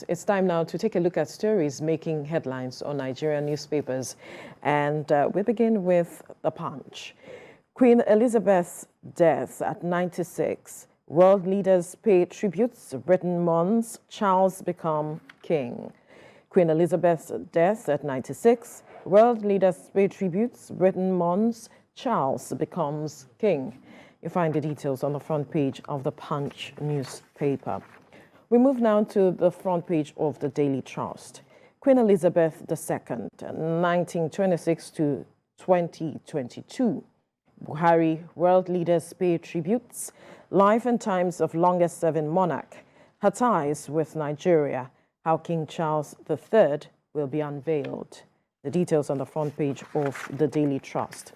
It's time now to take a look at stories making headlines on Nigerian newspapers. And we begin with The Punch. Queen Elizabeth's death at 96. World leaders pay tributes. Britain mourns. Charles become king. Queen Elizabeth's death at 96. World leaders pay tributes. Britain mourns. Charles becomes king. You find the details on the front page of The Punch newspaper. We move now to the front page of the Daily Trust. Queen Elizabeth II, 1926 to 2022. Buhari, world leaders pay tributes. Life and times of longest-serving monarch. Her ties with Nigeria. How King Charles III will be unveiled. The details on the front page of the Daily Trust.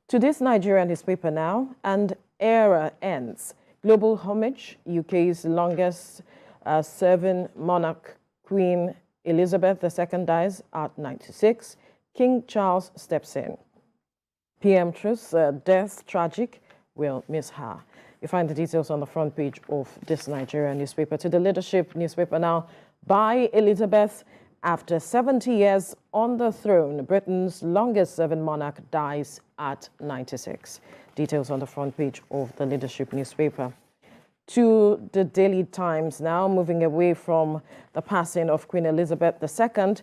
Today's Nigerian newspaper now, and era ends. Global homage, UK's longest serving monarch, Queen Elizabeth II dies at 96. King Charles steps in. PM Truth's death tragic, will miss her. You find the details on the front page of this Nigerian newspaper. To the leadership newspaper now. By Elizabeth, after 70 years on the throne, Britain's longest serving monarch dies at 96. Details on the front page of the leadership newspaper. To the Daily Times now, moving away from the passing of Queen Elizabeth II.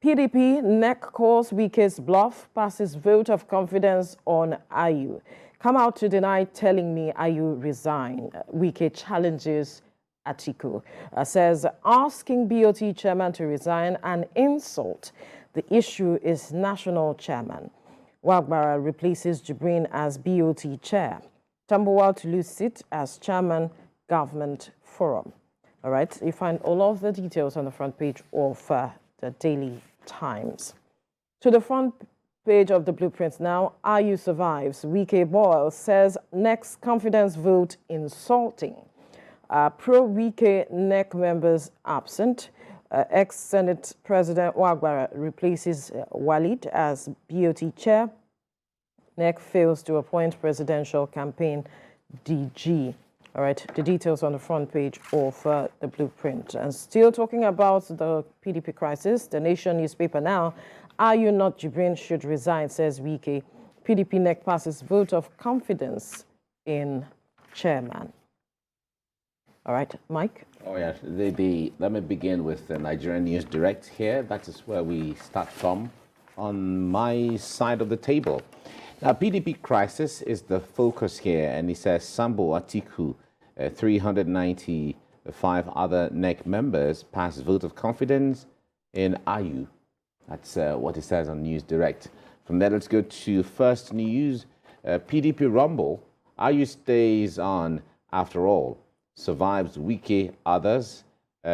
PDP, NEC calls Wike's Bluff, passes vote of confidence on Ayu. Come out to deny telling me Ayu resign. Wike challenges Atiku. Says asking BOT chairman to resign an insult. The issue is national chairman. Wagbara replaces Jibrin as BOT chair. Tambuwal to lose seat as chairman, Government Forum. All right, you find all of the details on the front page of the Daily Times. To the front page of the blueprints now, Ayu survives. Wike Boyle says next confidence vote insulting. Pro-Wike NEC members absent. Ex-Senate President Wagbara replaces Walid as BOT chair. NEC fails to appoint presidential campaign DG. All right, the details on the front page of the blueprint. And still talking about the PDP crisis, the Nation newspaper now, Ayu not Jibrin should resign, says Wike. PDP NEC passes vote of confidence in chairman. All right, Mike? Oh, yes. Let me begin with the Nigerian News Direct here. That is where we start from on my side of the table. Now, PDP crisis is the focus here, and it says Sambo Atiku, 395 other NEC members pass vote of confidence in Ayu. That's what it says on News Direct. From there, let's go to First News. PDP rumble. Ayu stays on after all. Survives Wike, others.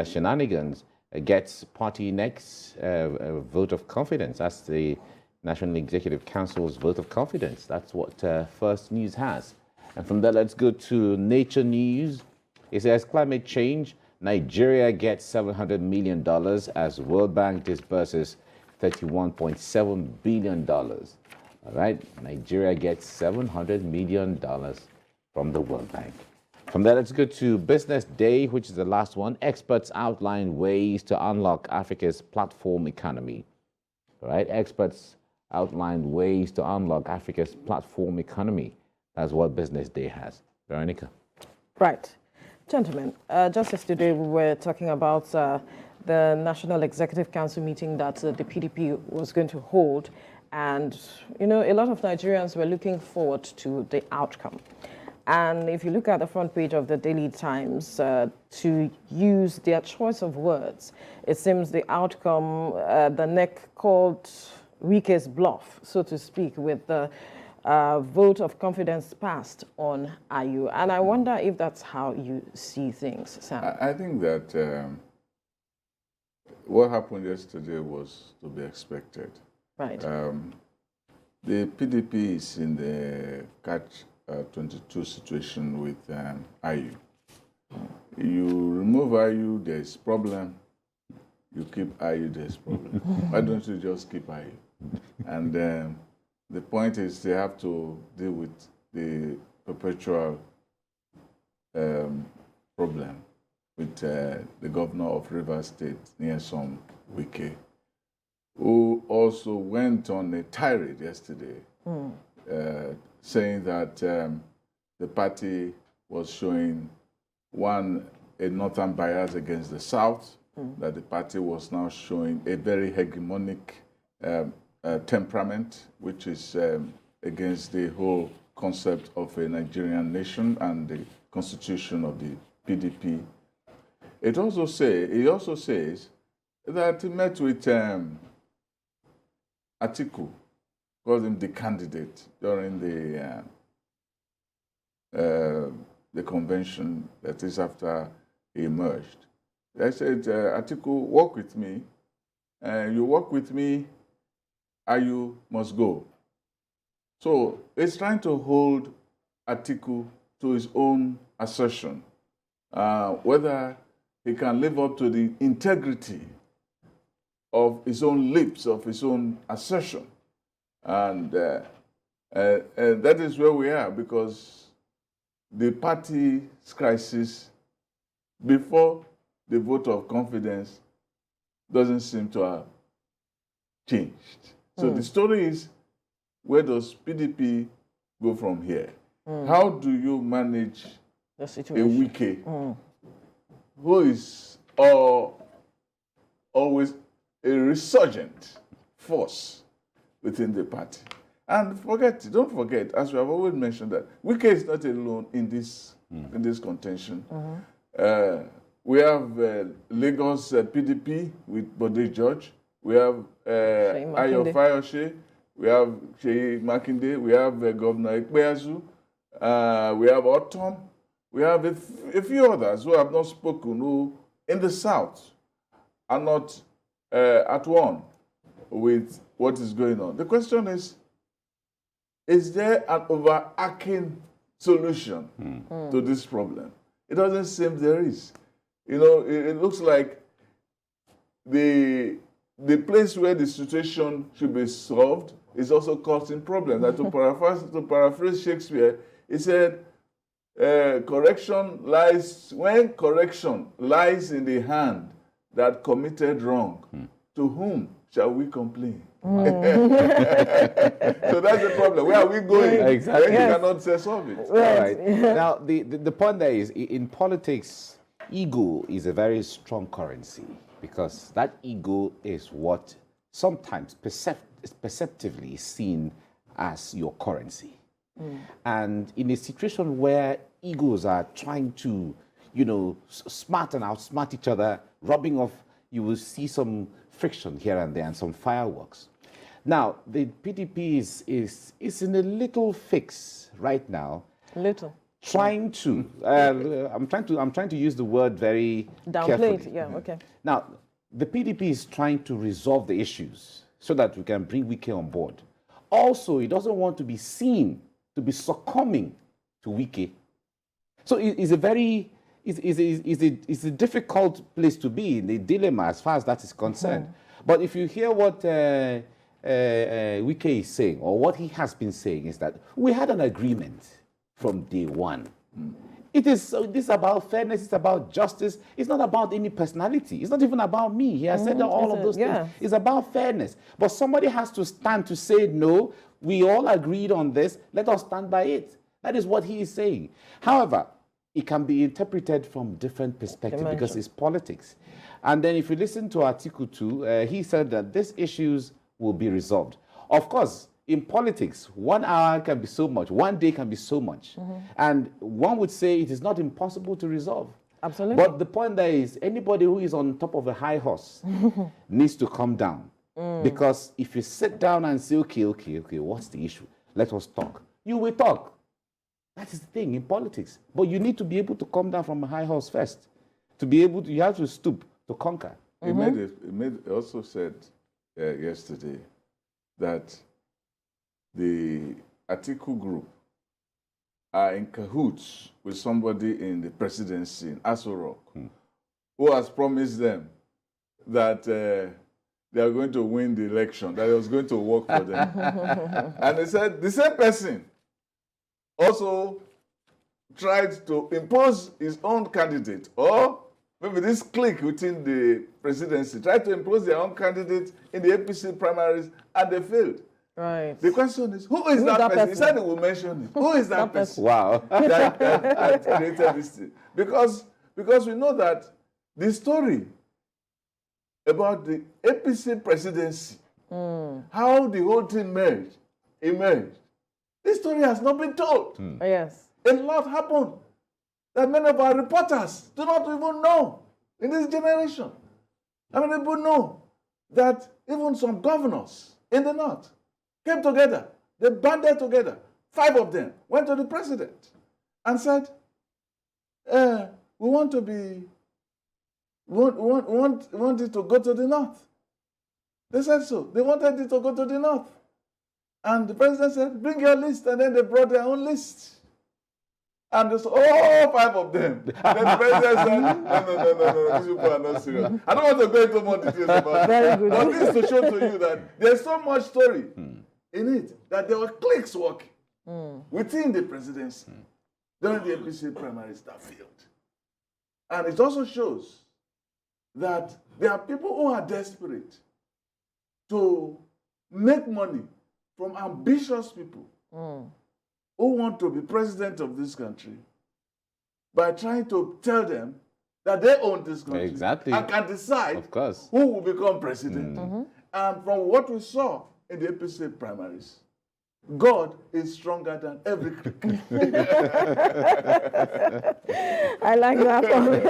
Shenanigans. Gets party next vote of confidence. That's the National Executive Council's vote of confidence. That's what First News has. And from there, let's go to Nature News. It says climate change. Nigeria gets $700 million as World Bank disburses $31.7 billion. All right, Nigeria gets $700 million from the World Bank. From there, let's go to Business Day, which is the last one. Experts outline ways to unlock Africa's platform economy. All right, experts outline ways to unlock Africa's platform economy. That's what Business Day has. Veronica. Right. Gentlemen, just yesterday we were talking about the National Executive Council meeting that the PDP was going to hold. And, you know, a lot of Nigerians were looking forward to the outcome. And if you look at the front page of the Daily Times, to use their choice of words, it seems the outcome, the NEC called Wike's bluff, so to speak, with the vote of confidence passed on Ayu. And I wonder if that's how you see things, Sam. I think that what happened yesterday was to be expected. Right. The PDP is in the catch-22 situation with Ayu. You remove Ayu, there's problem. You keep Ayu, there's problem. Why don't you just keep Ayu? And the point is they have to deal with the perpetual problem. with the governor of Rivers State, Nyesom Wike, who also went on a tirade yesterday saying that the party was showing, one, a northern bias against the south, that the party was now showing a very hegemonic temperament, which is against the whole concept of a Nigerian nation and the constitution of the PDP. He also says that he met with Atiku, called him the candidate during the convention, that is after he emerged. I said, Atiku, work with me. You work with me, Ayu must go. So he's trying to hold Atiku to his own assertion, whether he can live up to the integrity of his own lips, of his own assertion. And that is where we are, because the party's crisis before the vote of confidence doesn't seem to have changed. So the story is, where does PDP go from here? How do you manage The a situation. Wike who is always a resurgent force within the party? And don't forget, as we have always mentioned, that Wike is not alone in this contention. We have Lagos PDP with Bode George. We have Ayo Fayose. We have Sheyi Makinde. We have Governor Ikpeazu. We have Otom. We have a few others who have not spoken, who in the South are not at one with what is going on. The question is there an overarching solution to this problem? It doesn't seem there is. You know, it looks like the place where the situation should be solved is also causing problems. And to paraphrase Shakespeare, he said, when correction lies in the hand that committed wrong, to whom shall we complain? So that's the problem. Where are we going? Exactly. You cannot solve it. Right. All right. Now, the point there is, in politics, ego is a very strong currency, because that ego is what sometimes perceptively is seen as your currency. And in a situation where egos are trying to, smart and outsmart each other, rubbing off, you will see some friction here and there and some fireworks. Now, the PDP is in a little fix right now. Little. I'm trying to use the word very carefully. Downplayed, yeah, okay. Now, the PDP is trying to resolve the issues so that we can bring Wike on board. Also, he doesn't want to be seen to be succumbing to Wike. So it's a difficult place to be in, the dilemma as far as that is concerned. But if you hear what Wike is saying, or what he has been saying, is that we had an agreement from day one. This is about fairness, it's about justice, it's not about any personality, it's not even about me. He has said all of those things. It's about fairness. But somebody has to stand to say, no, we all agreed on this, let us stand by it. That is what he is saying. However, it can be interpreted from different perspectives because it's politics. And then if you listen to Article 2, he said that these issues will be resolved. Of course, in politics, 1 hour can be so much, 1 day can be so much. And one would say it is not impossible to resolve. Absolutely. But the point there is, anybody who is on top of a high horse needs to come down. Because if you sit down and say, okay, what's the issue? Let us talk. You will talk. That is the thing in politics. But you need to be able to come down from a high horse first. To be able to, you have to stoop to conquer. He also said yesterday that the Atiku group are in cahoots with somebody in the presidency in Aso Rock, who has promised them that they are going to win the election, that he was going to work for them. And they said the same person also tried to impose his own candidate or maybe this clique within the presidency tried to impose their own candidate in the APC primaries, and they failed. Right. The question is, who is that person? He said he will mention it. Who is that person? Wow. that created this thing? Because we know that the story about the APC presidency, how the whole thing emerged, this story has not been told. Yes. A lot happened that many of our reporters do not even know in this generation. How many people know that even some governors in the north came together, they banded together, 5 of them went to the president and said, we want it to go to the north. They said so. They wanted it to go to the north. And the president said, bring your list. And then they brought their own list. And there's all 5 of them. Then the president said, no, these people are not serious. I don't want to go into more details about it. But this is to show to you that there's so much story in it, that there were cliques working within the presidency during the APC primaries that failed. And it also shows that there are people who are desperate to make money from ambitious people who want to be president of this country by trying to tell them that they own this country and can decide who will become president. And from what we saw in the APC primaries, God is stronger than every cricket. I like that one.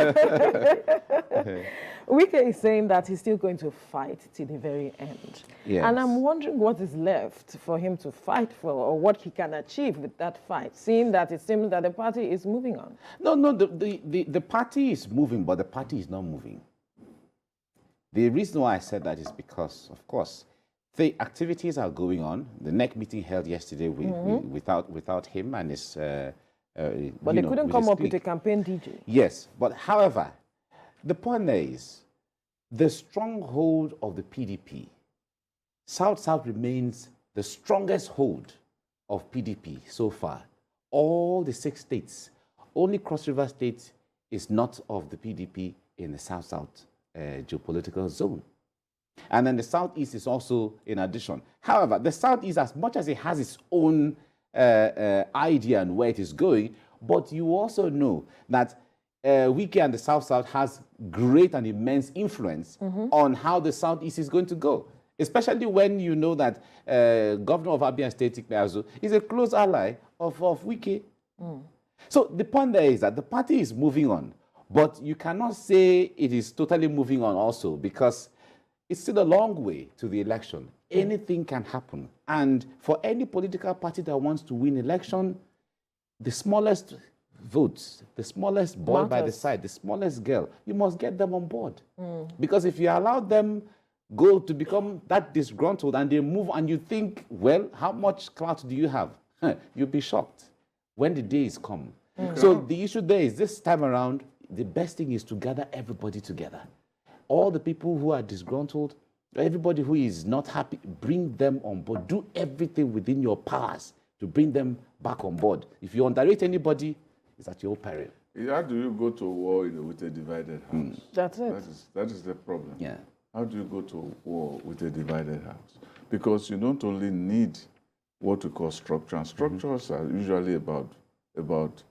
Wike is saying that he's still going to fight till the very end. Yes. And I'm wondering what is left for him to fight for, or what he can achieve with that fight, seeing that it seems that the party is moving on. No, the party is moving, but the party is not moving. The reason why I said that is because, of course, the activities are going on. The NEC meeting held yesterday without him and his... but they couldn't come up with a campaign DJ. Yes, but however, the point is, the stronghold of the PDP, South-South remains the strongest hold of PDP so far. All the 6 states, only Cross River State is not of the PDP in the South-South geopolitical zone. And then the Southeast is also in addition. However, the Southeast, as much as it has its own idea and where it is going, but you also know that Wike and the South-South has great and immense influence on how the Southeast is going to go, especially when you know that Governor of Abia State, Ikpeazu, is a close ally of Wike. So the point there is that the party is moving on, but you cannot say it is totally moving on also, because it's still a long way to the election. Anything can happen. And for any political party that wants to win election, the smallest votes, the smallest boy by the side, the smallest girl, you must get them on board. Because if you allow them go to become that disgruntled and they move and you think, well, how much clout do you have? You'll be shocked when the days come. So the issue there is, this time around, the best thing is to gather everybody together. All the people who are disgruntled, everybody who is not happy, bring them on board. Do everything within your powers to bring them back on board. If you underrate anybody, it's at your peril. How do you go to war with a divided house? That's it. That is the problem. Yeah. How do you go to war with a divided house? Because you don't only need what we call structure. And structures are usually about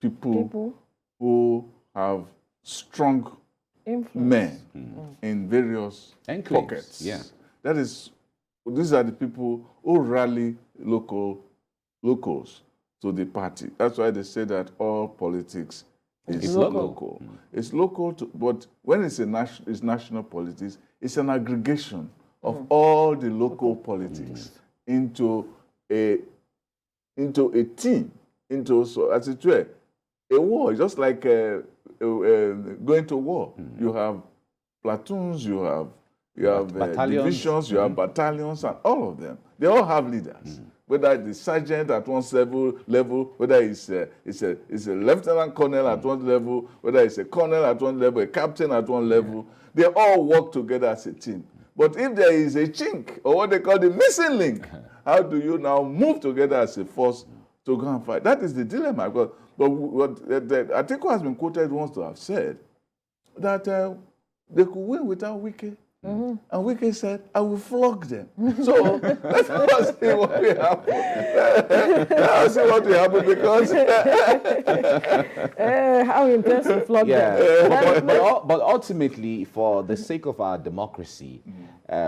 people who have strong men in various pockets. Yeah. That is, these are the people who rally locals to the party. That's why they say that all politics is local. It's local, but when it's national politics, it's an aggregation of all the local politics into a team, so as it were, a war. Just like going to war, you have platoons, you have divisions, you have battalions, and all of them. They all have leaders. Whether it's the sergeant at one level, whether it's a lieutenant colonel at one level, whether it's a colonel at one level, a captain at one level, they all work together as a team. But if there is a chink, or what they call the missing link, how do you now move together as a force to go and fight? That is the dilemma. But what Atiku has been quoted once to have said that they could win without Wike. And Wike said, I will flog them. So let us see what will happen. Let us see what will happen because... how intense to flog them. But ultimately, for the sake of our democracy,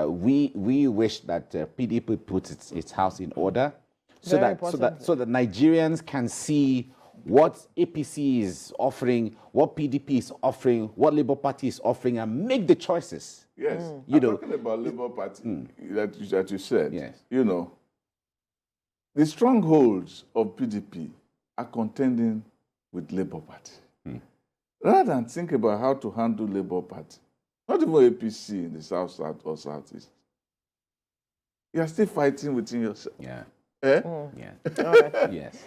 we wish that PDP puts its house in order so that Nigerians can see what APC is offering, what PDP is offering, what Labour Party is offering, and make the choices. Yes, I'm talking about Labour Party that you said. Yes. You know, the strongholds of PDP are contending with Labour Party. Rather than think about how to handle Labour Party, not even APC in the South or Southeast, you are still fighting within yourself. Yeah. Eh? Yeah. All right. Yes.